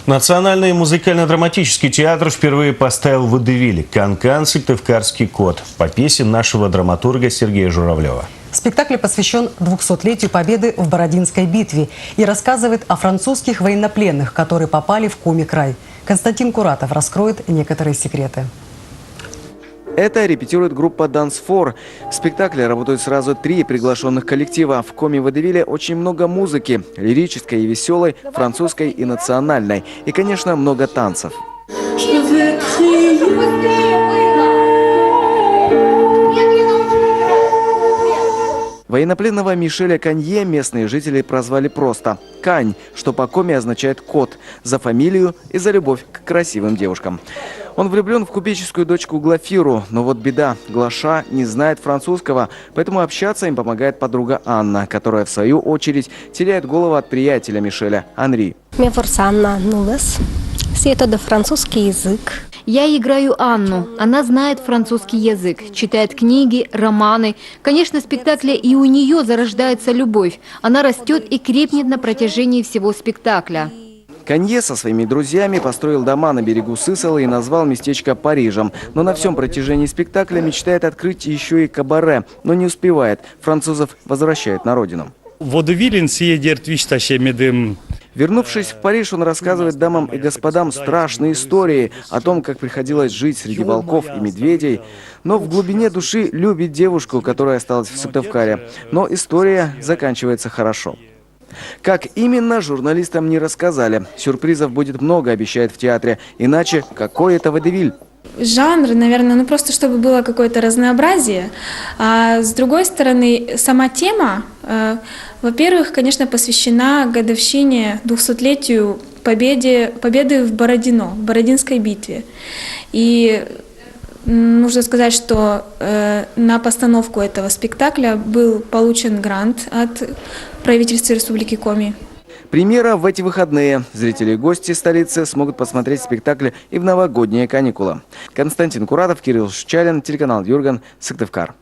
Национальный музыкально-драматический театр впервые поставил водевиль «Кан-Кан. Сыктывкарский кот» по песне нашего драматурга Сергея Журавлева. Спектакль посвящен 200-летию победы в Бородинской битве и рассказывает о французских военнопленных, которые попали в Коми-край. Константин Куратов раскроет некоторые секреты. Это репетирует группа Dance 4. В спектакле работают сразу 3 приглашенных коллектива. В Коми-водевиле очень много музыки – лирической и веселой, французской и национальной. И, конечно, много танцев. Военнопленного Мишеля Канье местные жители прозвали просто «Кань», что по коми означает «кот», за фамилию и за любовь к красивым девушкам. Он влюблен в купеческую дочку Глафиру, но вот беда – Глаша не знает французского, поэтому общаться им помогает подруга Анна, которая в свою очередь теряет голову от приятеля Мишеля – Анри. Это французский язык. Я играю Анну. Она знает французский язык, читает книги, романы. Конечно, в спектакле и у нее зарождается любовь. Она растет и крепнет на протяжении всего спектакля. Канье со своими друзьями построил дома на берегу Сысолы и назвал местечко Парижем. Но на всем протяжении спектакля мечтает открыть еще и кабаре, но не успевает. Французов возвращают на родину. Вернувшись в Париж, он рассказывает дамам и господам страшные истории о том, как приходилось жить среди волков и медведей. Но в глубине души любит девушку, которая осталась в Сыктывкаре. Но история заканчивается хорошо. Как именно, журналистам не рассказали. Сюрпризов будет много, обещает в театре. Иначе какой это водевиль? Жанр, наверное, просто чтобы было какое-то разнообразие. А с другой стороны, сама тема, во-первых, конечно, посвящена годовщине 200-летию победы в Бородинской битве. И нужно сказать, что на постановку этого спектакля был получен грант от правительства Республики Коми. Премьера в эти выходные. Зрители и гости столицы смогут посмотреть спектакль и в новогодние каникулы. Константин Куратов, Кирилл Шчалин, телеканал Юрган, Сыктывкар.